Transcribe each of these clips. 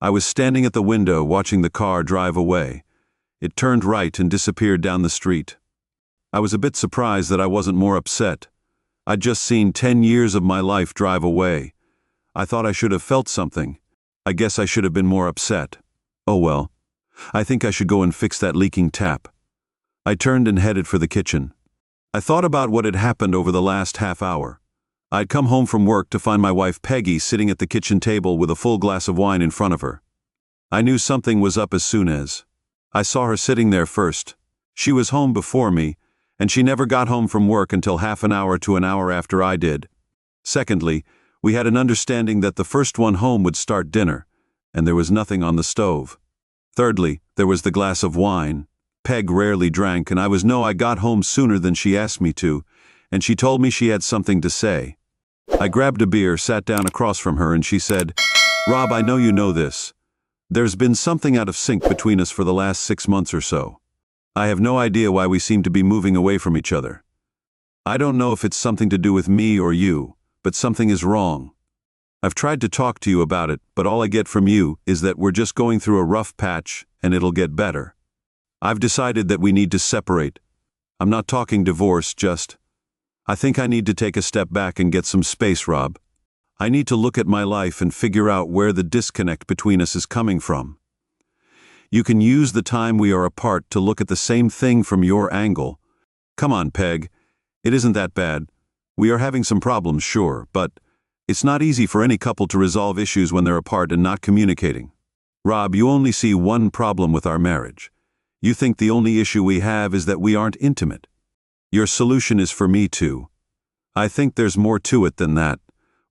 I was standing at the window watching the car drive away. It turned right and disappeared down the street. I was a bit surprised that I wasn't more upset. I'd just seen 10 years of my life drive away. I thought I should have felt something. I guess I should have been more upset. Oh well. I think I should go and fix that leaking tap. I turned and headed for the kitchen. I thought about what had happened over the last half hour. I'd come home from work to find my wife Peggy sitting at the kitchen table with a full glass of wine in front of her. I knew something was up as soon as I saw her sitting there first. She was home before me, and she never got home from work until half an hour to an hour after I did. Secondly, we had an understanding that the first one home would start dinner, and there was nothing on the stove. Thirdly, there was the glass of wine. Peg rarely drank, and I got home sooner than she asked me to, and she told me she had something to say. I grabbed a beer, sat down across from her, and she said, "Rob, I know you know this. There's been something out of sync between us for the last 6 months or so. I have no idea why we seem to be moving away from each other. I don't know if it's something to do with me or you, but something is wrong. I've tried to talk to you about it, but all I get from you is that we're just going through a rough patch and it'll get better. I've decided that we need to separate. I'm not talking divorce, just I think I need to take a step back and get some space, Rob. I need to look at my life and figure out where the disconnect between us is coming from. You can use the time we are apart to look at the same thing from your angle. Come on, Peg. It isn't that bad. We are having some problems, sure, but it's not easy for any couple to resolve issues when they're apart and not communicating. Rob, you only see one problem with our marriage. You think the only issue we have is that we aren't intimate. Your solution is for me too. I think there's more to it than that.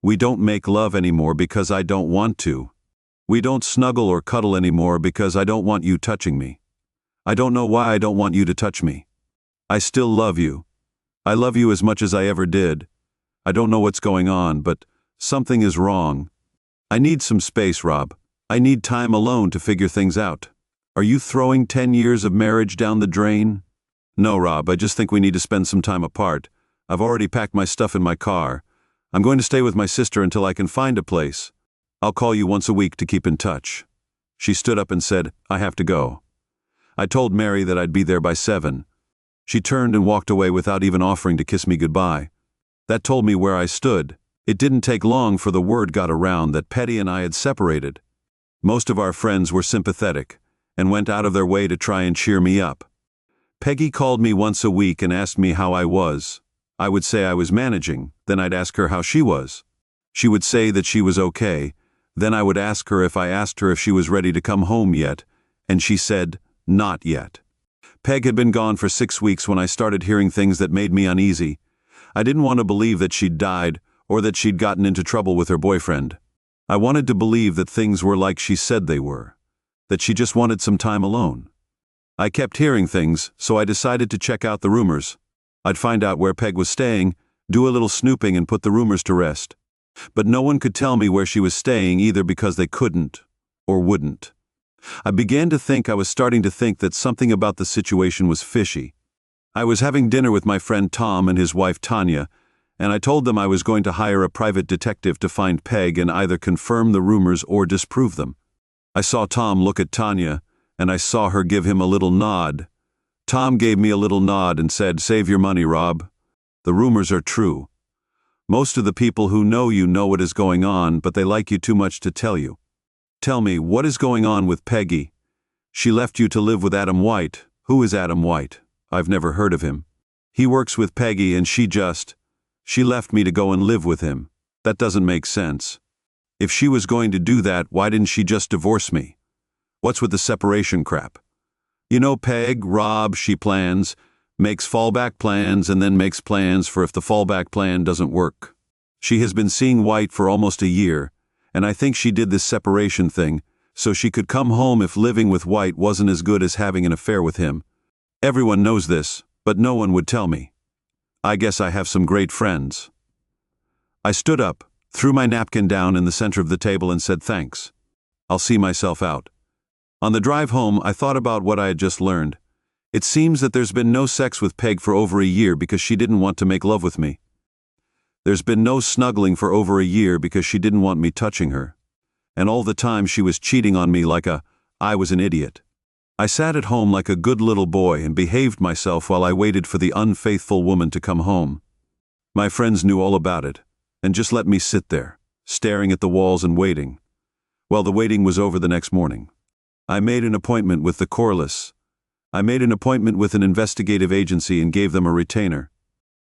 We don't make love anymore because I don't want to. We don't snuggle or cuddle anymore because I don't want you touching me. I don't know why I don't want you to touch me. I still love you. I love you as much as I ever did. I don't know what's going on, but something is wrong. I need some space, Rob. I need time alone to figure things out. Are you throwing 10 years of marriage down the drain? No, Rob, I just think we need to spend some time apart. I've already packed my stuff in my car. I'm going to stay with my sister until I can find a place. I'll call you once a week to keep in touch. She stood up and said, I have to go. I told Mary that I'd be there by 7. She turned and walked away without even offering to kiss me goodbye. That told me where I stood. It didn't take long for the word got around that Petty and I had separated. Most of our friends were sympathetic and went out of their way to try and cheer me up. Peggy called me once a week and asked me how I was. I would say I was managing, then I'd ask her how she was. She would say that she was okay, then I would ask her if she was ready to come home yet, and she said, not yet. Peg had been gone for 6 weeks when I started hearing things that made me uneasy. I didn't want to believe that she'd died or that she'd gotten into trouble with her boyfriend. I wanted to believe that things were like she said they were, that she just wanted some time alone. I kept hearing things, so I decided to check out the rumors. I'd find out where Peg was staying, do a little snooping and put the rumors to rest. But no one could tell me where she was staying either because they couldn't or wouldn't. I was starting to think that something about the situation was fishy. I was having dinner with my friend Tom and his wife Tanya, and I told them I was going to hire a private detective to find Peg and either confirm the rumors or disprove them. I saw Tom look at Tanya, and I saw her give him a little nod. Tom gave me a little nod and said, "Save your money, Rob. The rumors are true. Most of the people who know you know what is going on, but they like you too much to tell you. Tell me, what is going on with Peggy? She left you to live with Adam White. Who is Adam White? I've never heard of him. He works with Peggy and she left me to go and live with him. That doesn't make sense. If she was going to do that, why didn't she just divorce me? What's with the separation crap? You know Peg, Rob, she makes fallback plans and then makes plans for if the fallback plan doesn't work. She has been seeing White for almost a year, and I think she did this separation thing so she could come home if living with White wasn't as good as having an affair with him. Everyone knows this, but no one would tell me. I guess I have some great friends." I stood up, threw my napkin down in the center of the table and said thanks. I'll see myself out. On the drive home, I thought about what I had just learned. It seems that there's been no sex with Peg for over a year because she didn't want to make love with me. There's been no snuggling for over a year because she didn't want me touching her. and all the time she was cheating on me I was an idiot. I sat at home like a good little boy and behaved myself while I waited for the unfaithful woman to come home. My friends knew all about it, and just let me sit there, staring at the walls and waiting. Well, the waiting was over the next morning. I made an appointment with the Corliss. I made an appointment with an investigative agency and gave them a retainer.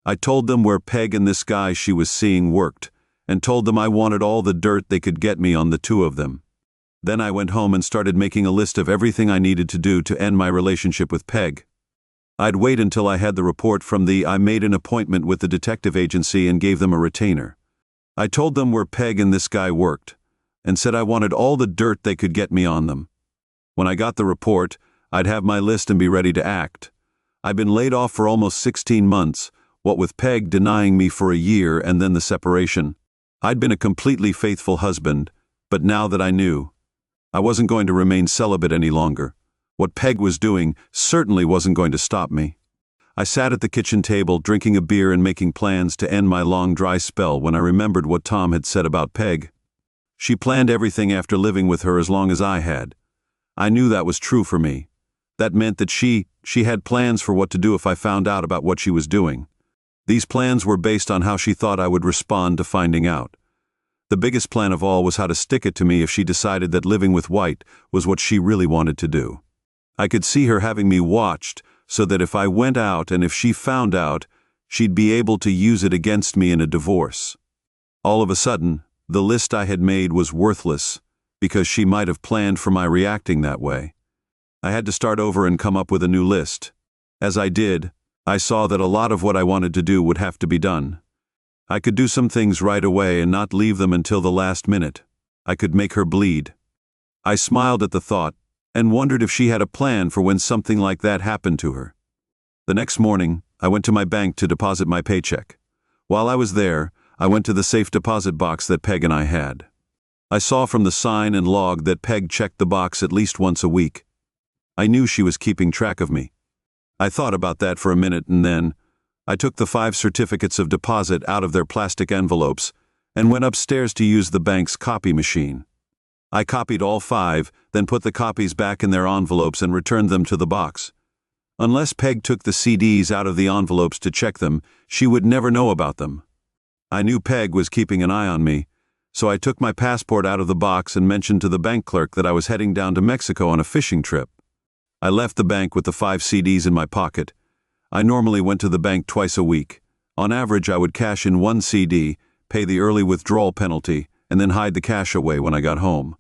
I told them where Peg and this guy she was seeing worked, and told them I wanted all the dirt they could get me on the two of them. Then I went home and started making a list of everything I needed to do to end my relationship with Peg. I'd wait until I had the report from I made an appointment with the detective agency and gave them a retainer. I told them where Peg and this guy worked, and said I wanted all the dirt they could get me on them. When I got the report, I'd have my list and be ready to act. I'd been laid off for almost 16 months, what with Peg denying me for a year and then the separation. I'd been a completely faithful husband, but now that I knew, I wasn't going to remain celibate any longer. What Peg was doing certainly wasn't going to stop me. I sat at the kitchen table drinking a beer and making plans to end my long dry spell when I remembered what Tom had said about Peg. She planned everything after living with her as long as I had. I knew that was true for me. That meant that she had plans for what to do if I found out about what she was doing. These plans were based on how she thought I would respond to finding out. The biggest plan of all was how to stick it to me if she decided that living with White was what she really wanted to do. I could see her having me watched so that if I went out and if she found out, she'd be able to use it against me in a divorce. All of a sudden, the list I had made was worthless because she might have planned for my reacting that way. I had to start over and come up with a new list. As I did, I saw that a lot of what I wanted to do would have to be done. I could do some things right away and not leave them until the last minute. I could make her bleed. I smiled at the thought and wondered if she had a plan for when something like that happened to her. The next morning, I went to my bank to deposit my paycheck. While I was there, I went to the safe deposit box that Peg and I had. I saw from the sign and log that Peg checked the box at least once a week. I knew she was keeping track of me. I thought about that for a minute and then I took the 5 certificates of deposit out of their plastic envelopes and went upstairs to use the bank's copy machine. I copied all 5, then put the copies back in their envelopes and returned them to the box. Unless Peg took the CDs out of the envelopes to check them, she would never know about them. I knew Peg was keeping an eye on me, so I took my passport out of the box and mentioned to the bank clerk that I was heading down to Mexico on a fishing trip. I left the bank with the 5 CDs in my pocket. I normally went to the bank twice a week. On average, I would cash in 1 CD, pay the early withdrawal penalty, and then hide the cash away when I got home.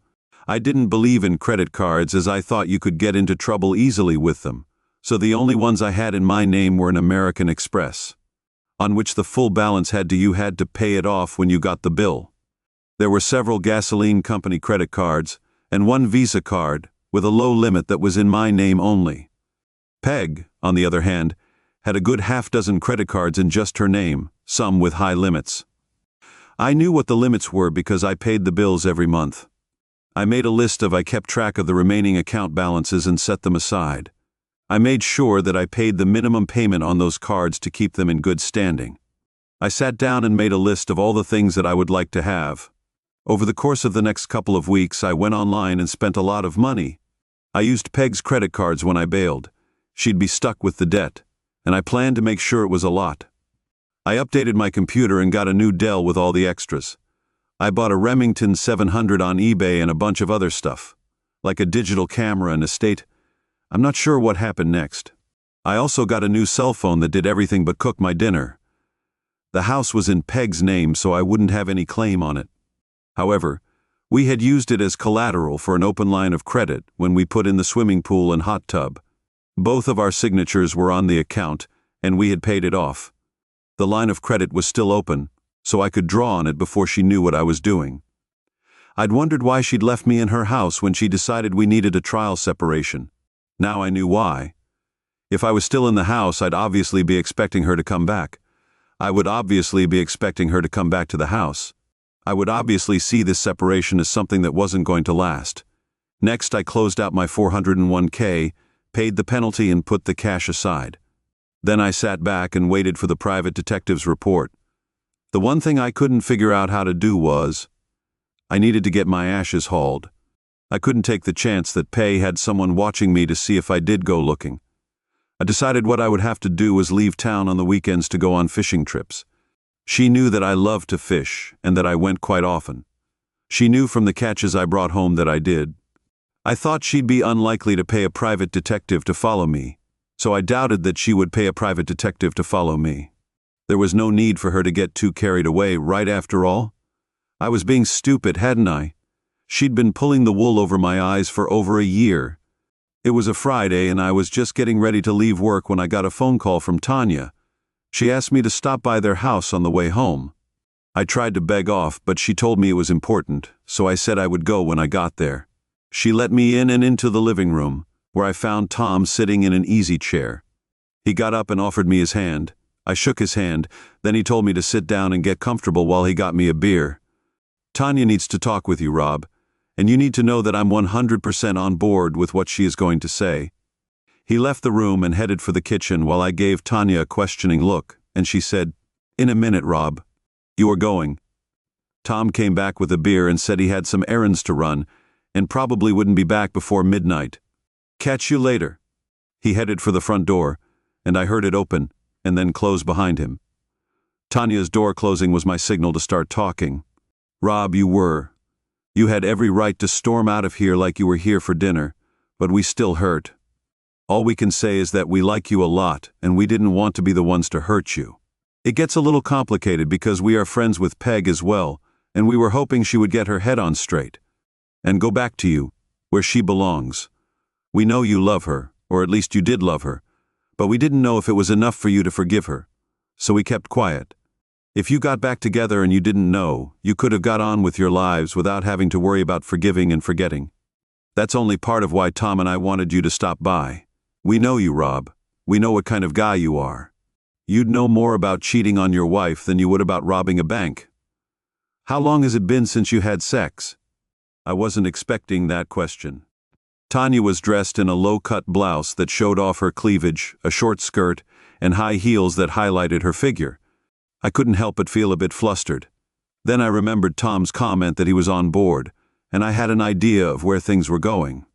I didn't believe in credit cards as I thought you could get into trouble easily with them, so the only ones I had in my name were an American Express, on which the full balance you had to pay it off when you got the bill. There were several gasoline company credit cards and 1 Visa card with a low limit that was in my name only. Peg, on the other hand, had a good half-dozen credit cards in just her name, some with high limits. I knew what the limits were because I paid the bills every month. I made a list I kept track of the remaining account balances and set them aside. I made sure that I paid the minimum payment on those cards to keep them in good standing. I sat down and made a list of all the things that I would like to have. Over the course of the next couple of weeks, I went online and spent a lot of money. I used Peg's credit cards when I bailed. She'd be stuck with the debt, and I planned to make sure it was a lot. I updated my computer and got a new Dell with all the extras. I bought a Remington 700 on eBay and a bunch of other stuff, like a digital camera and estate. I'm not sure what happened next. I also got a new cell phone that did everything but cook my dinner. The house was in Peg's name, so I wouldn't have any claim on it. However, we had used it as collateral for an open line of credit when we put in the swimming pool and hot tub. Both of our signatures were on the account, and we had paid it off. The line of credit was still open, so I could draw on it before she knew what I was doing. I'd wondered why she'd left me in her house when she decided we needed a trial separation. Now I knew why. If I was still in the house, I'd obviously be expecting her to come back. I would obviously be expecting her to come back to the house. I would obviously see this separation as something that wasn't going to last. Next, I closed out my 401k, paid the penalty and put the cash aside. Then I sat back and waited for the private detective's report. The one thing I couldn't figure out how to do was, I needed to get my ashes hauled. I couldn't take the chance that Pei had someone watching me to see if I did go looking. I decided what I would have to do was leave town on the weekends to go on fishing trips. She knew that I loved to fish and that I went quite often. She knew from the catches I brought home that I did. I thought she'd be unlikely to pay a private detective to follow me, so I doubted that she would pay a private detective to follow me. There was no need for her to get too carried away, right after all. I was being stupid, hadn't I? She'd been pulling the wool over my eyes for over a year. It was a Friday and I was just getting ready to leave work when I got a phone call from Tanya. She asked me to stop by their house on the way home. I tried to beg off, but she told me it was important, so I said I would go when I got there. She let me in and into the living room, where I found Tom sitting in an easy chair. He got up and offered me his hand. I shook his hand, then he told me to sit down and get comfortable while he got me a beer. Tanya needs to talk with you, Rob, and you need to know that I'm 100% on board with what she is going to say. He left the room and headed for the kitchen while I gave Tanya a questioning look, and she said, "In a minute, Rob. You are going." Tom came back with a beer and said he had some errands to run and probably wouldn't be back before midnight. "Catch you later." He headed for the front door, and I heard it open and then close behind him. Tanya's door closing was my signal to start talking. "Rob, you had every right to storm out of here like you were here for dinner, but we still hurt. All we can say is that we like you a lot, and we didn't want to be the ones to hurt you. It gets a little complicated because we are friends with Peg as well, and we were hoping she would get her head on straight and go back to you, where she belongs. We know you love her, or at least you did love her, but we didn't know if it was enough for you to forgive her, so we kept quiet. If you got back together and you didn't know, you could have got on with your lives without having to worry about forgiving and forgetting. That's only part of why Tom and I wanted you to stop by. We know you, Rob. We know what kind of guy you are. You'd know more about cheating on your wife than you would about robbing a bank. How long has it been since you had sex?" I wasn't expecting that question. Tanya was dressed in a low-cut blouse that showed off her cleavage, a short skirt, and high heels that highlighted her figure. I couldn't help but feel a bit flustered. Then I remembered Tom's comment that he was on board, and I had an idea of where things were going.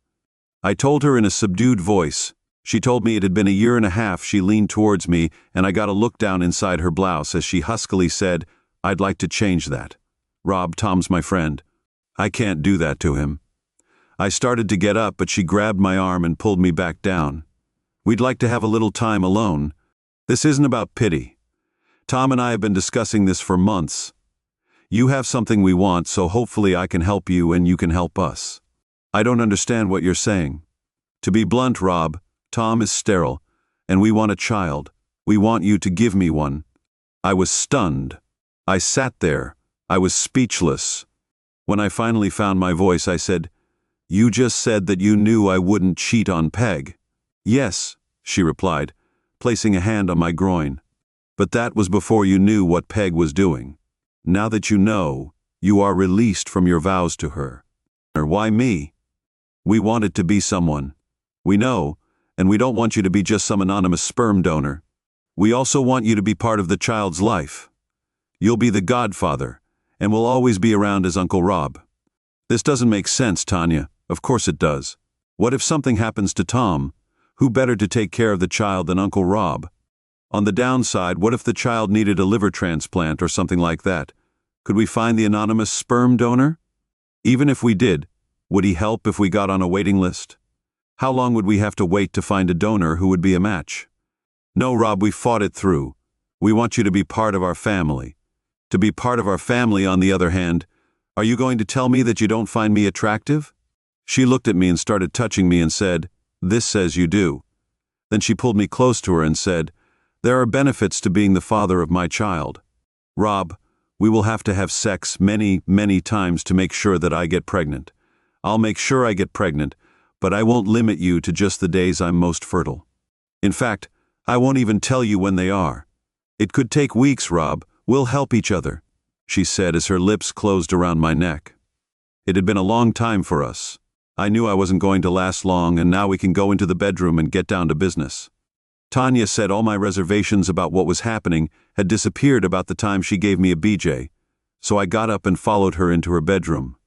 I told her in a subdued voice. She told me it had been a year and a half. She leaned towards me, and I got a look down inside her blouse as she huskily said, "I'd like to change that. Rob, Tom's my friend. I can't do that to him." I started to get up, but she grabbed my arm and pulled me back down. "We'd like to have a little time alone. This isn't about pity. Tom and I have been discussing this for months. You have something we want, so hopefully I can help you and you can help us." "I don't understand what you're saying." "To be blunt, Rob, Tom is sterile, and we want a child. We want you to give me one." I was stunned. I sat there. I was speechless. When I finally found my voice, I said, "You just said that you knew I wouldn't cheat on Peg." "Yes," she replied, placing a hand on my groin. "But that was before you knew what Peg was doing. Now that you know, you are released from your vows to her." "Why me?" "We want it to be someone. We know, and we don't want you to be just some anonymous sperm donor. We also want you to be part of the child's life. You'll be the godfather, and will always be around as Uncle Rob." "This doesn't make sense, Tanya." "Of course it does. What if something happens to Tom? Who better to take care of the child than Uncle Rob? On the downside, what if the child needed a liver transplant or something like that? Could we find the anonymous sperm donor? Even if we did, would he help if we got on a waiting list? How long would we have to wait to find a donor who would be a match?" "No, Rob, we fought it through. We want you to be part of our family." "To be part of our family, on the other hand, are you going to tell me that you don't find me attractive?" She looked at me and started touching me and said, "This says you do." Then she pulled me close to her and said, "There are benefits to being the father of my child. Rob, we will have to have sex many, many times to make sure that I get pregnant. I'll make sure I get pregnant, but I won't limit you to just the days I'm most fertile. In fact, I won't even tell you when they are. It could take weeks, Rob. We'll help each other," she said as her lips closed around my neck. It had been a long time for us. I knew I wasn't going to last long, and now we can go into the bedroom and get down to business. Tanya said all my reservations about what was happening had disappeared about the time she gave me a BJ, so I got up and followed her into her bedroom.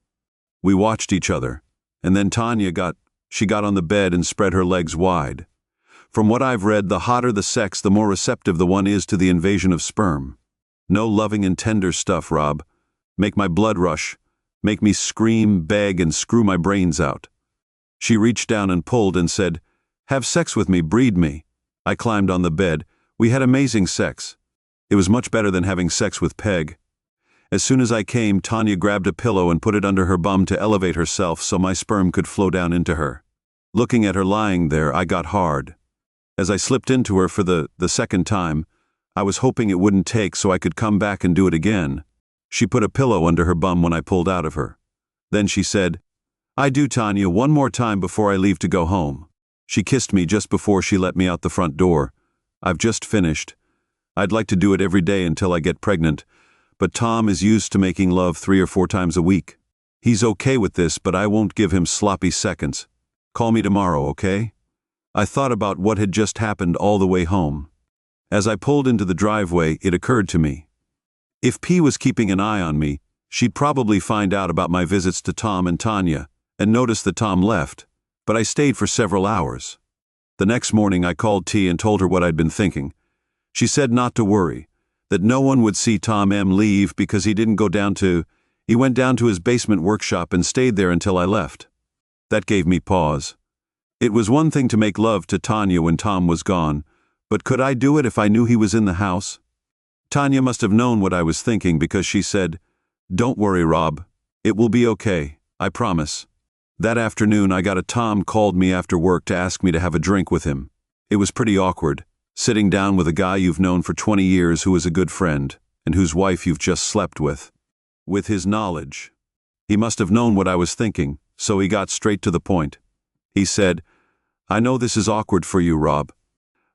We watched each other, and then she got on the bed and spread her legs wide. From what I've read, the hotter the sex, the more receptive the one is to the invasion of sperm. No loving and tender stuff, Rob. Make my blood rush. Make me scream, beg, and screw my brains out. She reached down and pulled and said, "Have sex with me, breed me." I climbed on the bed. We had amazing sex. It was much better than having sex with Peg. As soon as I came, Tanya grabbed a pillow and put it under her bum to elevate herself so my sperm could flow down into her. Looking at her lying there, I got hard. As I slipped into her for the second time, I was hoping it wouldn't take so I could come back and do it again. She put a pillow under her bum when I pulled out of her. Then she said, "I do, Tanya, one more time before I leave to go home." She kissed me just before she let me out the front door. "I've just finished. I'd like to do it every day until I get pregnant, but Tom is used to making love 3 or 4 times a week. He's okay with this, but I won't give him sloppy seconds. Call me tomorrow, okay?" I thought about what had just happened all the way home. As I pulled into the driveway, it occurred to me. If P was keeping an eye on me, she'd probably find out about my visits to Tom and Tanya, and notice that Tom left, but I stayed for several hours. The next morning I called T and told her what I'd been thinking. She said not to worry, that no one would see Tom M leave because he went down to his basement workshop and stayed there until I left. That gave me pause. It was one thing to make love to Tanya when Tom was gone, but could I do it if I knew he was in the house? Tanya must have known what I was thinking because she said, "Don't worry, Rob. It will be okay, I promise." That afternoon Tom called me after work to ask me to have a drink with him. It was pretty awkward, sitting down with a guy you've known for 20 years who is a good friend, and whose wife you've just slept with. With his knowledge. He must have known what I was thinking, so he got straight to the point. He said, "I know this is awkward for you, Rob.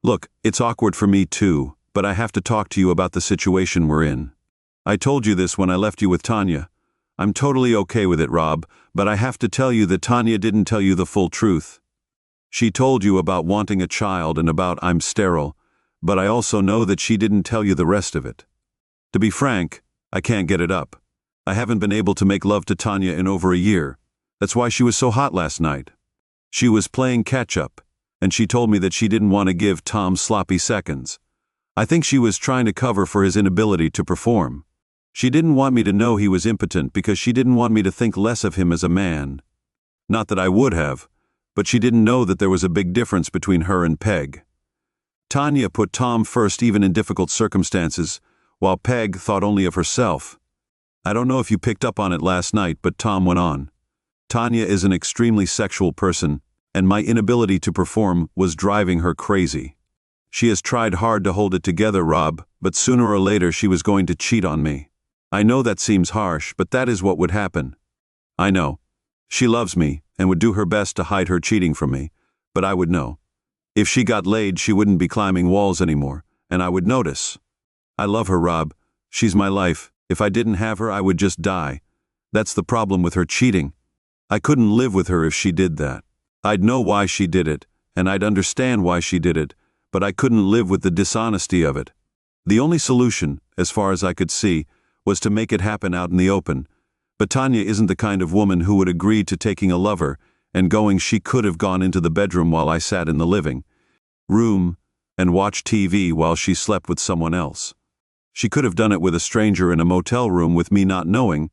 Look, it's awkward for me too, but I have to talk to you about the situation we're in. I told you this when I left you with Tanya. I'm totally okay with it, Rob, but I have to tell you that Tanya didn't tell you the full truth. She told you about wanting a child and about I'm sterile, but I also know that she didn't tell you the rest of it. To be frank, I can't get it up. I haven't been able to make love to Tanya in over a year. That's why she was so hot last night. She was playing catch-up, and she told me that she didn't want to give Tom sloppy seconds. I think she was trying to cover for his inability to perform. She didn't want me to know he was impotent because she didn't want me to think less of him as a man. Not that I would have, but she didn't know that there was a big difference between her and Peg. Tanya put Tom first even in difficult circumstances, while Peg thought only of herself. I don't know if you picked up on it last night, but Tom went on. Tanya is an extremely sexual person, and my inability to perform was driving her crazy. She has tried hard to hold it together, Rob, but sooner or later she was going to cheat on me. I know that seems harsh, but that is what would happen. I know. She loves me and would do her best to hide her cheating from me, but I would know. If she got laid, she wouldn't be climbing walls anymore, and I would notice. I love her, Rob. She's my life. If I didn't have her, I would just die. That's the problem with her cheating. I couldn't live with her if she did that. I'd know why she did it, and I'd understand why she did it, but I couldn't live with the dishonesty of it. The only solution, as far as I could see, was to make it happen out in the open. But Tanya isn't the kind of woman who would agree to taking a lover and going. She could have gone into the bedroom while I sat in the living room and watched TV while she slept with someone else. She could have done it with a stranger in a motel room with me not knowing,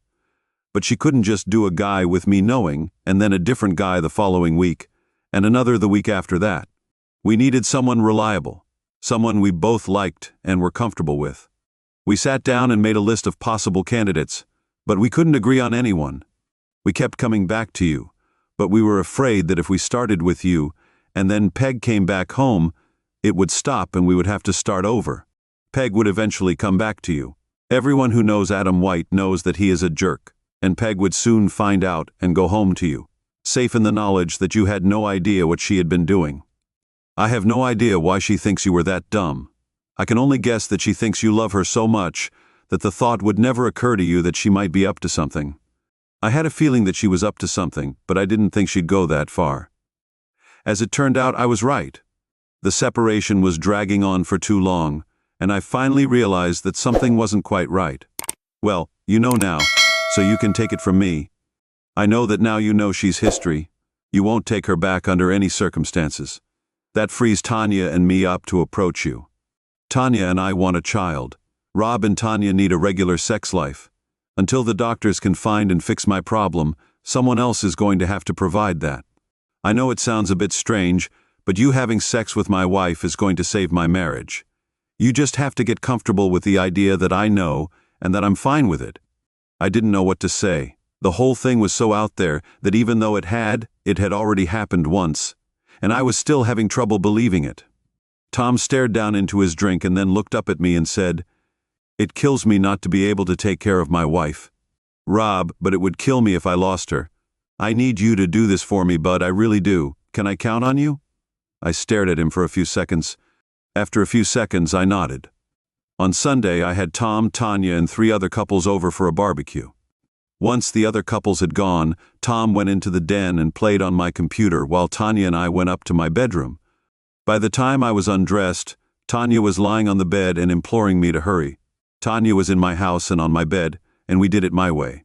but she couldn't just do a guy with me knowing and then a different guy the following week and another the week after that. We needed someone reliable, someone we both liked and were comfortable with. We sat down and made a list of possible candidates, but we couldn't agree on anyone. We kept coming back to you, but we were afraid that if we started with you and then Peg came back home, it would stop and we would have to start over. Peg would eventually come back to you. Everyone who knows Adam White knows that he is a jerk, and Peg would soon find out and go home to you, safe in the knowledge that you had no idea what she had been doing. I have no idea why she thinks you were that dumb. I can only guess that she thinks you love her so much that the thought would never occur to you that she might be up to something. I had a feeling that she was up to something, but I didn't think she'd go that far. As it turned out, I was right. The separation was dragging on for too long, and I finally realized that something wasn't quite right. Well, you know now, so you can take it from me. I know that now you know she's history. You won't take her back under any circumstances. That frees Tanya and me up to approach you. Tanya and I want a child. Rob and Tanya need a regular sex life. Until the doctors can find and fix my problem, someone else is going to have to provide that. I know it sounds a bit strange, but you having sex with my wife is going to save my marriage. You just have to get comfortable with the idea that I know and that I'm fine with it. I didn't know what to say. The whole thing was so out there that even though it had already happened once, and I was still having trouble believing it. Tom stared down into his drink and then looked up at me and said, "It kills me not to be able to take care of my wife. Rob, but it would kill me if I lost her. I need you to do this for me, bud, I really do. Can I count on you?" I stared at him for a few seconds. After a few seconds, I nodded. On Sunday, I had Tom, Tanya, and 3 other couples over for a barbecue. Once the other couples had gone, Tom went into the den and played on my computer while Tanya and I went up to my bedroom. By the time I was undressed, Tanya was lying on the bed and imploring me to hurry. Tanya was in my house and on my bed, and we did it my way.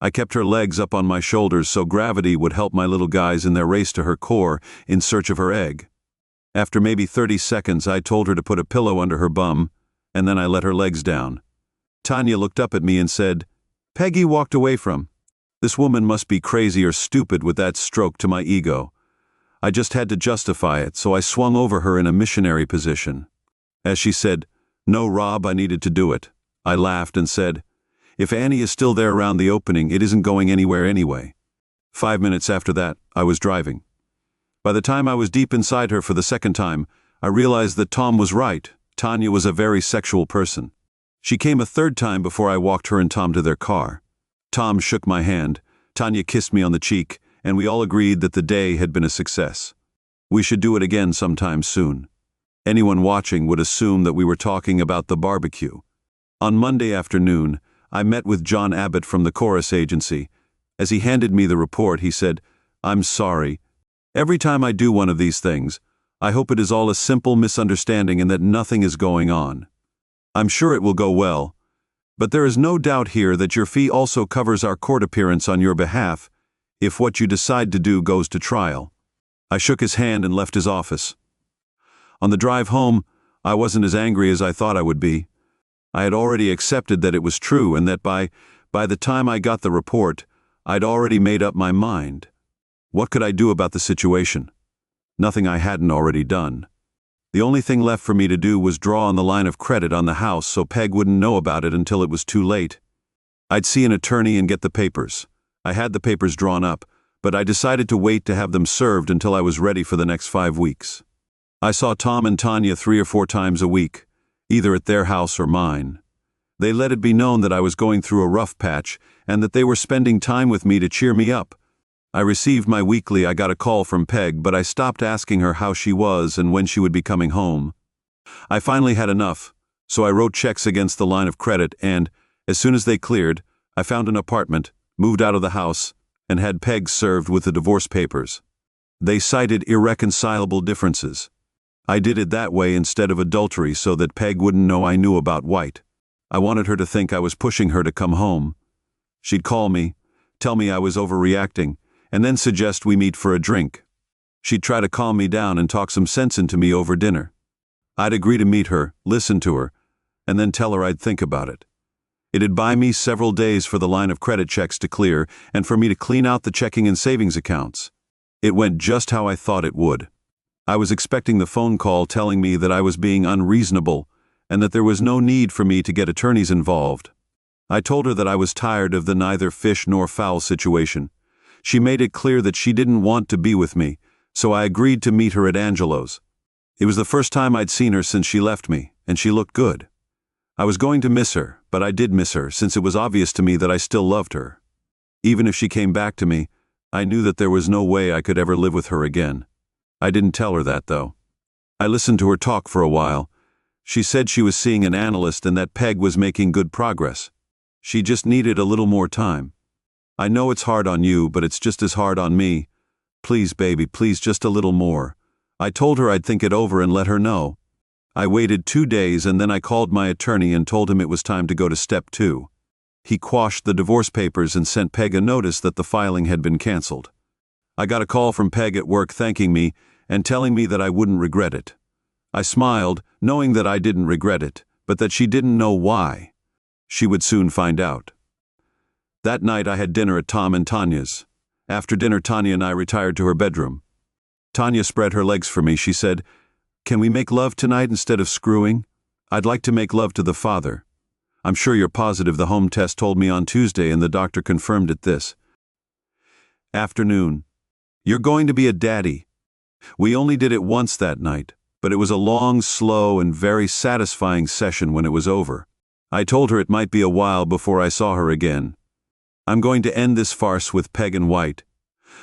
I kept her legs up on my shoulders so gravity would help my little guys in their race to her core in search of her egg. After maybe 30 seconds, I told her to put a pillow under her bum, and then I let her legs down. Tanya looked up at me and said, "Peggy walked away from. This woman must be crazy or stupid with that stroke to my ego." I just had to justify it, so I swung over her in a missionary position. As she said, "No, Rob, I needed to do it," I laughed and said, "If Annie is still there around the opening, it isn't going anywhere anyway." 5 minutes after that, I was driving. By the time I was deep inside her for the second time, I realized that Tom was right. Tanya was a very sexual person. She came a third time before I walked her and Tom to their car. Tom shook my hand, Tanya kissed me on the cheek, and we all agreed that the day had been a success. We should do it again sometime soon. Anyone watching would assume that we were talking about the barbecue. On Monday afternoon, I met with John Abbott from the chorus agency. As he handed me the report, he said, "I'm sorry. Every time I do one of these things, I hope it is all a simple misunderstanding and that nothing is going on. I'm sure it will go well, but there is no doubt here that your fee also covers our court appearance on your behalf if what you decide to do goes to trial." I shook his hand and left his office. On the drive home, I wasn't as angry as I thought I would be. I had already accepted that it was true and that by the time I got the report, I'd already made up my mind. What could I do about the situation? Nothing I hadn't already done. The only thing left for me to do was draw on the line of credit on the house so Peg wouldn't know about it until it was too late. I'd see an attorney and get the papers. I had the papers drawn up, but I decided to wait to have them served until I was ready for the next 5 weeks. I saw Tom and Tanya 3 or 4 times a week, either at their house or mine. They let it be known that I was going through a rough patch and that they were spending time with me to cheer me up. I received my weekly. I got a call from Peg, but I stopped asking her how she was and when she would be coming home. I finally had enough, so I wrote checks against the line of credit and, as soon as they cleared, I found an apartment, moved out of the house, and had Peg served with the divorce papers. They cited irreconcilable differences. I did it that way instead of adultery so that Peg wouldn't know I knew about White. I wanted her to think I was pushing her to come home. She'd call me, tell me I was overreacting, and then suggest we meet for a drink. She'd try to calm me down and talk some sense into me over dinner. I'd agree to meet her, listen to her, and then tell her I'd think about it. It'd buy me several days for the line of credit checks to clear and for me to clean out the checking and savings accounts. It went just how I thought it would. I was expecting the phone call telling me that I was being unreasonable and that there was no need for me to get attorneys involved. I told her that I was tired of the neither fish nor fowl situation. She made it clear that she didn't want to be with me, so I agreed to meet her at Angelo's. It was the first time I'd seen her since she left me, and she looked good. I was going to miss her, but I did miss her since it was obvious to me that I still loved her. Even if she came back to me, I knew that there was no way I could ever live with her again. I didn't tell her that, though. I listened to her talk for a while. She said she was seeing an analyst and that Peg was making good progress. She just needed a little more time. I know it's hard on you, but it's just as hard on me. Please, baby, please, just a little more. I told her I'd think it over and let her know. I waited 2 days and then I called my attorney and told him it was time to go to step 2. He quashed the divorce papers and sent Peg a notice that the filing had been canceled. I got a call from Peg at work thanking me and telling me that I wouldn't regret it. I smiled, knowing that I didn't regret it, but that she didn't know why. She would soon find out. That night I had dinner at Tom and Tanya's. After dinner, Tanya and I retired to her bedroom. Tanya spread her legs for me. She said, "Can we make love tonight instead of screwing? I'd like to make love to the father. I'm sure you're positive the home test told me on Tuesday and the doctor confirmed it this afternoon. You're going to be a daddy." We only did it once that night, but it was a long, slow, and very satisfying session when it was over. I told her it might be a while before I saw her again. I'm going to end this farce with Peg and White.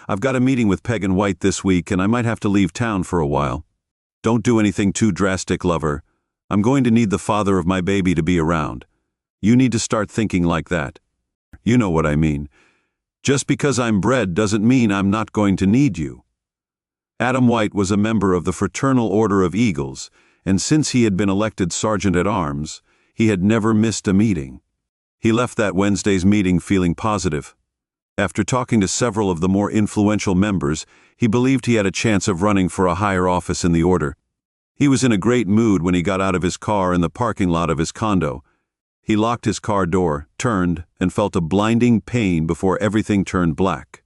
I've got a meeting with Peg and White this week and I might have to leave town for a while. Don't do anything too drastic, lover. I'm going to need the father of my baby to be around. You need to start thinking like that. You know what I mean. Just because I'm bred doesn't mean I'm not going to need you. Adam White was a member of the Fraternal Order of Eagles, and since he had been elected Sergeant-at-Arms, he had never missed a meeting. He left that Wednesday's meeting feeling positive. After talking to several of the more influential members, he believed he had a chance of running for a higher office in the order. He was in a great mood when he got out of his car in the parking lot of his condo. He locked his car door, turned, and felt a blinding pain before everything turned black.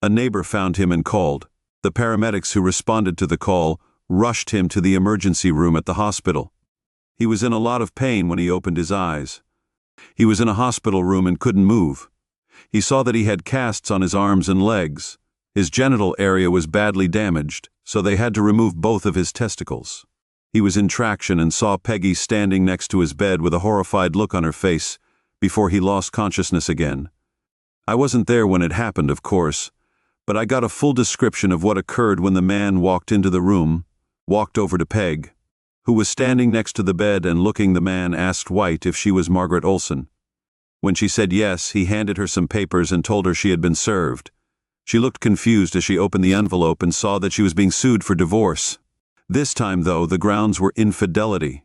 A neighbor found him and called. The paramedics who responded to the call rushed him to the emergency room at the hospital. He was in a lot of pain when he opened his eyes. He was in a hospital room and couldn't move. He saw that he had casts on his arms and legs. His genital area was badly damaged, so they had to remove both of his testicles. He was in traction and saw Peggy standing next to his bed with a horrified look on her face before he lost consciousness again. I wasn't there when it happened, of course, but I got a full description of what occurred when the man walked into the room, walked over to Peg, who was standing next to the bed, and looking, the man asked White if she was Margaret Olson. When she said yes, he handed her some papers and told her she had been served. She looked confused as she opened the envelope and saw that she was being sued for divorce. This time, though, the grounds were infidelity.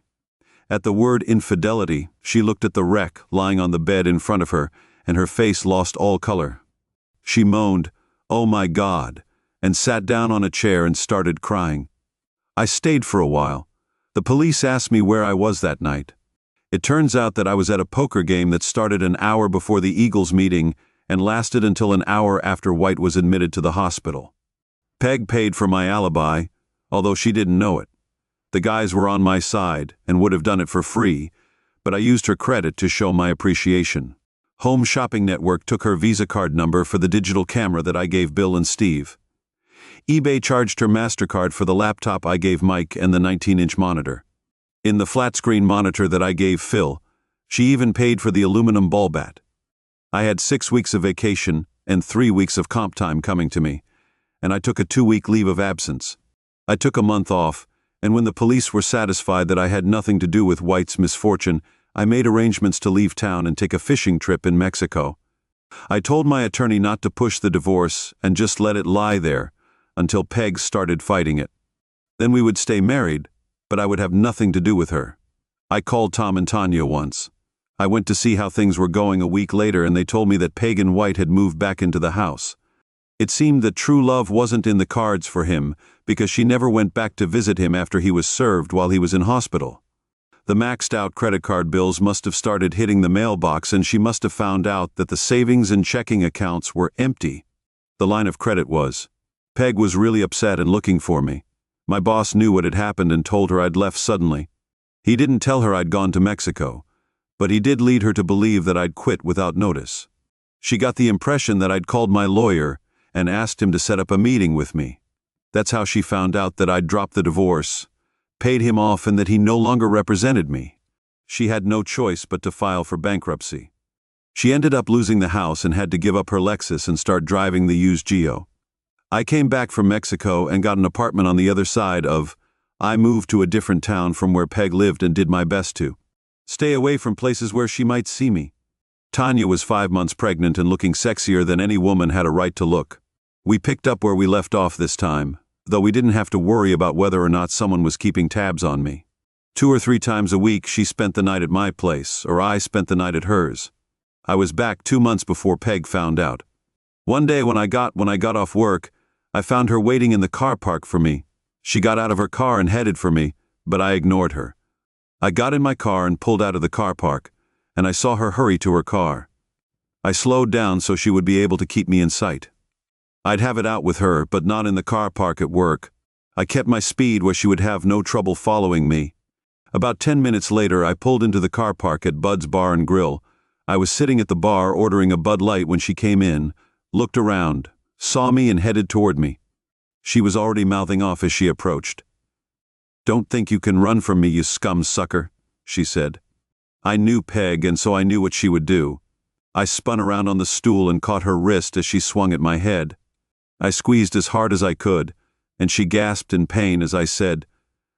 At the word infidelity, she looked at the wreck lying on the bed in front of her, and her face lost all color. She moaned, "Oh my God," and sat down on a chair and started crying. I stayed for a while. The police asked me where I was that night. It turns out that I was at a poker game that started an hour before the Eagles meeting and lasted until an hour after White was admitted to the hospital. Peg paid for my alibi, although she didn't know it. The guys were on my side and would have done it for free, but I used her credit to show my appreciation. Home Shopping Network took her Visa card number for the digital camera that I gave Bill and Steve. eBay charged her MasterCard for the laptop I gave Mike and the 19-inch monitor. In the flat-screen monitor that I gave Phil, she even paid for the aluminum ball bat. I had 6 weeks of vacation and 3 weeks of comp time coming to me, and I took a 2-week leave of absence. I took a month off, and when the police were satisfied that I had nothing to do with White's misfortune, I made arrangements to leave town and take a fishing trip in Mexico. I told my attorney not to push the divorce and just let it lie there until Peg started fighting it. Then we would stay married, but I would have nothing to do with her. I called Tom and Tanya once. I went to see how things were going a week later, and they told me that Peg and White had moved back into the house. It seemed that true love wasn't in the cards for him because she never went back to visit him after he was served while he was in hospital. The maxed-out credit card bills must have started hitting the mailbox, and she must have found out that the savings and checking accounts were empty. The line of credit was. Peg was really upset and looking for me. My boss knew what had happened and told her I'd left suddenly. He didn't tell her I'd gone to Mexico, but he did lead her to believe that I'd quit without notice. She got the impression that I'd called my lawyer and asked him to set up a meeting with me. That's how she found out that I'd dropped the divorce, paid him off, and that he no longer represented me. She had no choice but to file for bankruptcy. She ended up losing the house and had to give up her Lexus and start driving the used Geo. I came back from Mexico and got an apartment on the other side of. I moved to a different town from where Peg lived and did my best to stay away from places where she might see me. Tanya was 5 months pregnant and looking sexier than any woman had a right to look. We picked up where we left off this time, though we didn't have to worry about whether or not someone was keeping tabs on me. 2 or 3 times a week she spent the night at my place, or I spent the night at hers. I was back 2 months before Peg found out. One day when I got off work, I found her waiting in the car park for me. She got out of her car and headed for me, but I ignored her. I got in my car and pulled out of the car park, and I saw her hurry to her car. I slowed down so she would be able to keep me in sight. I'd have it out with her, but not in the car park at work. I kept my speed where she would have no trouble following me. About 10 minutes later, I pulled into the car park at Bud's Bar and Grill. I was sitting at the bar ordering a Bud Light when she came in, looked around, saw me and headed toward me. She was already mouthing off as she approached. "Don't think you can run from me, you scum sucker," she said. I knew Peg, and so I knew what she would do. I spun around on the stool and caught her wrist as she swung at my head. I squeezed as hard as I could, and she gasped in pain as I said,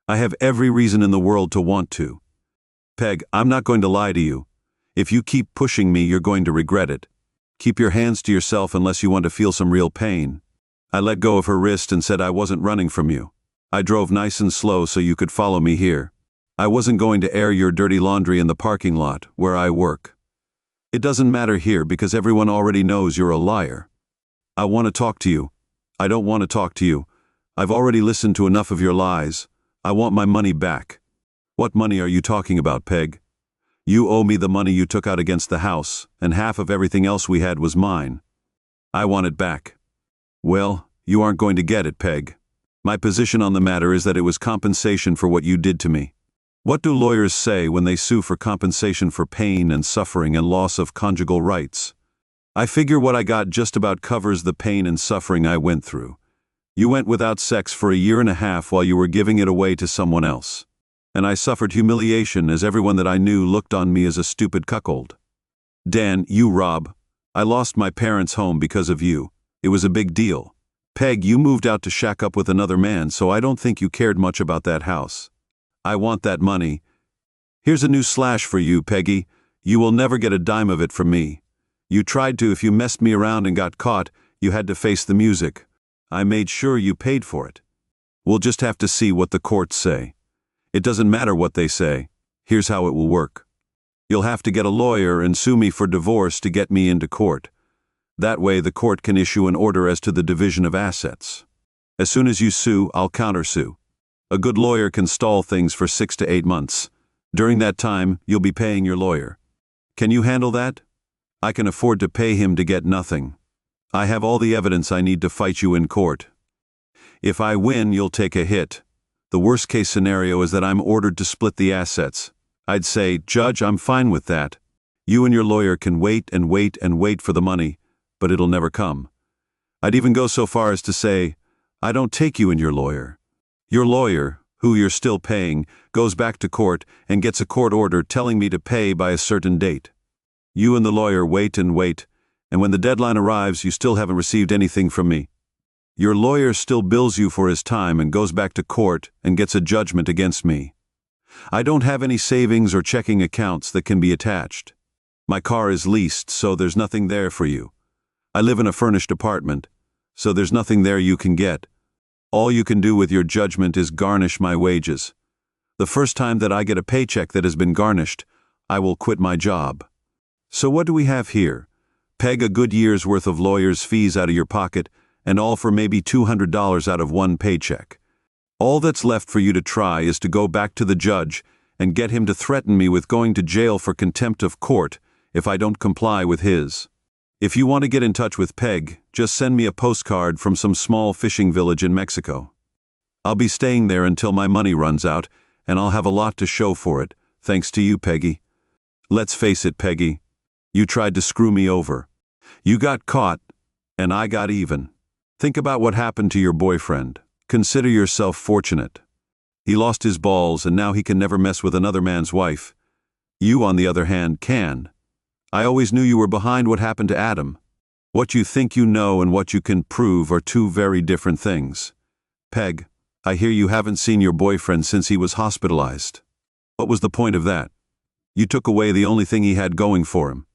"I have every reason in the world to want to. Peg, I'm not going to lie to you. If you keep pushing me, you're going to regret it. Keep your hands to yourself unless you want to feel some real pain." I let go of her wrist and said I wasn't running from you. I drove nice and slow so you could follow me here. I wasn't going to air your dirty laundry in the parking lot where I work. It doesn't matter here because everyone already knows you're a liar. I want to talk to you. I don't want to talk to you. I've already listened to enough of your lies. I want my money back. What money are you talking about, Peg? You owe me the money you took out against the house, and half of everything else we had was mine. I want it back. Well, you aren't going to get it, Peg. My position on the matter is that it was compensation for what you did to me. What do lawyers say when they sue for compensation for pain and suffering and loss of conjugal rights? I figure what I got just about covers the pain and suffering I went through. You went without sex for 1.5 years while you were giving it away to someone else. And I suffered humiliation as everyone that I knew looked on me as a stupid cuckold. Dan, you rob. I lost my parents' home because of you. It was a big deal. Peg, you moved out to shack up with another man, so I don't think you cared much about that house. I want that money. Here's a new slash for you, Peggy. You will never get a dime of it from me. You tried to. If you messed me around and got caught, you had to face the music. I made sure you paid for it. We'll just have to see what the courts say. It doesn't matter what they say. Here's how it will work. You'll have to get a lawyer and sue me for divorce to get me into court. That way the court can issue an order as to the division of assets. As soon as you sue, I'll countersue. A good lawyer can stall things for 6 to 8 months. During that time, you'll be paying your lawyer. Can you handle that? I can afford to pay him to get nothing. I have all the evidence I need to fight you in court. If I win, you'll take a hit. The worst-case scenario is that I'm ordered to split the assets. I'd say, "Judge, I'm fine with that. You and your lawyer can wait and wait and wait for the money, but it'll never come." I'd even go so far as to say, "I don't take you and your lawyer." Your lawyer, who you're still paying, goes back to court and gets a court order telling me to pay by a certain date. You and the lawyer wait and wait, and when the deadline arrives, you still haven't received anything from me. Your lawyer still bills you for his time and goes back to court and gets a judgment against me. I don't have any savings or checking accounts that can be attached. My car is leased, so there's nothing there for you. I live in a furnished apartment, so there's nothing there you can get. All you can do with your judgment is garnish my wages. The first time that I get a paycheck that has been garnished, I will quit my job. So what do we have here? Peg a good year's worth of lawyer's fees out of your pocket, and all for maybe $200 out of one paycheck. All that's left for you to try is to go back to the judge and get him to threaten me with going to jail for contempt of court if I don't comply with his. If you want to get in touch with Peg, just send me a postcard from some small fishing village in Mexico. I'll be staying there until my money runs out, and I'll have a lot to show for it, thanks to you, Peggy. Let's face it, Peggy. You tried to screw me over. You got caught, and I got even. Think about what happened to your boyfriend. Consider yourself fortunate. He lost his balls, and now he can never mess with another man's wife. You, on the other hand, can. I always knew you were behind what happened to Adam. What you think you know and what you can prove are two very different things. Peg, I hear you haven't seen your boyfriend since he was hospitalized. What was the point of that? You took away the only thing he had going for him.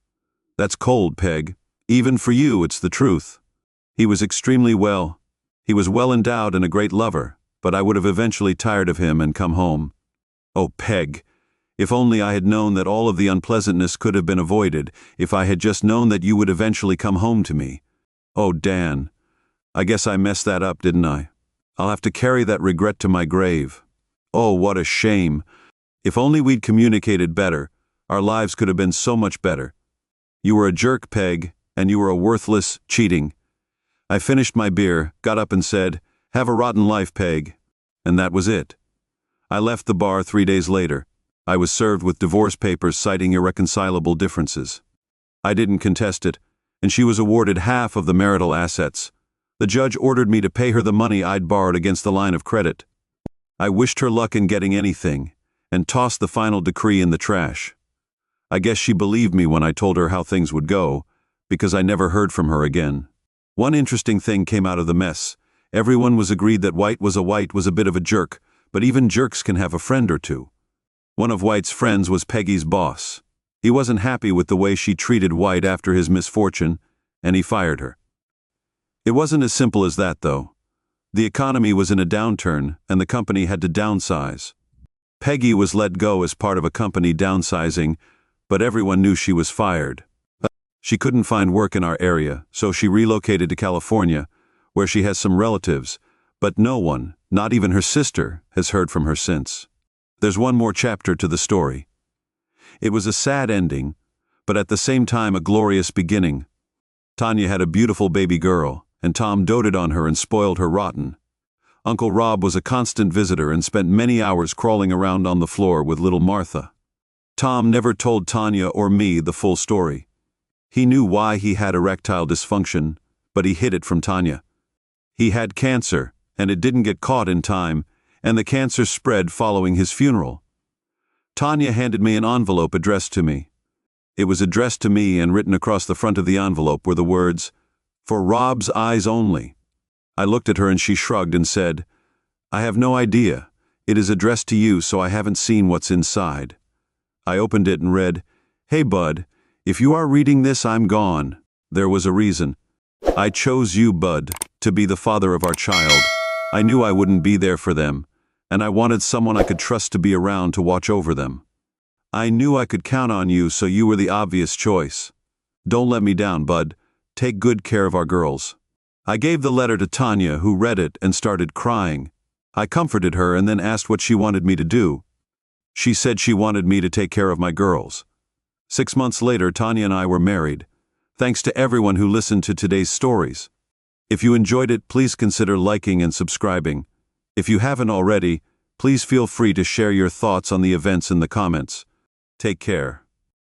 That's cold, Peg. Even for you, it's the truth. He was extremely well. He was well endowed and a great lover, but I would have eventually tired of him and come home. Oh, Peg, If only I had known that all of the unpleasantness could have been avoided, if I had just known that you would eventually come home to me. Oh, Dan. I guess I messed that up, didn't I? I'll have to carry that regret to my grave. Oh, what a shame. If only we'd communicated better, our lives could have been so much better. You were a jerk, Peg, and you were a worthless, cheating. I finished my beer, got up and said, "Have a rotten life, Peg." And that was it. I left the bar 3 days later. I was served with divorce papers citing irreconcilable differences. I didn't contest it, and she was awarded half of the marital assets. The judge ordered me to pay her the money I'd borrowed against the line of credit. I wished her luck in getting anything, and tossed the final decree in the trash. I guess she believed me when I told her how things would go, because I never heard from her again. One interesting thing came out of the mess. Everyone was agreed that White was a bit of a jerk, but even jerks can have a friend or two. One of White's friends was Peggy's boss. He wasn't happy with the way she treated White after his misfortune, and he fired her. It wasn't as simple as that, though. The economy was in a downturn, and the company had to downsize. Peggy was let go as part of a company downsizing, but everyone knew she was fired. She couldn't find work in our area, so she relocated to California, where she has some relatives, but no one, not even her sister, has heard from her since. There's one more chapter to the story. It was a sad ending, but at the same time a glorious beginning. Tanya had a beautiful baby girl, and Tom doted on her and spoiled her rotten. Uncle Rob was a constant visitor and spent many hours crawling around on the floor with little Martha. Tom never told Tanya or me the full story. He knew why he had erectile dysfunction, but he hid it from Tanya. He had cancer, and it didn't get caught in time, and the cancer spread following his funeral. Tanya handed me an envelope addressed to me. It was addressed to me, and written across the front of the envelope were the words, "For Rob's eyes only." I looked at her and she shrugged and said, "I have no idea. It is addressed to you, so I haven't seen what's inside." I opened it and read, "Hey Bud, if you are reading this, I'm gone. There was a reason. I chose you, Bud, to be the father of our child. I knew I wouldn't be there for them, and I wanted someone I could trust to be around to watch over them. I knew I could count on you, so you were the obvious choice. Don't let me down, Bud. Take good care of our girls." I gave the letter to Tanya, who read it and started crying. I comforted her and then asked what she wanted me to do. She said she wanted me to take care of my girls. 6 months later, Tanya and I were married. Thanks to everyone who listened to today's stories. If you enjoyed it, please consider liking and subscribing. If you haven't already, please feel free to share your thoughts on the events in the comments. Take care.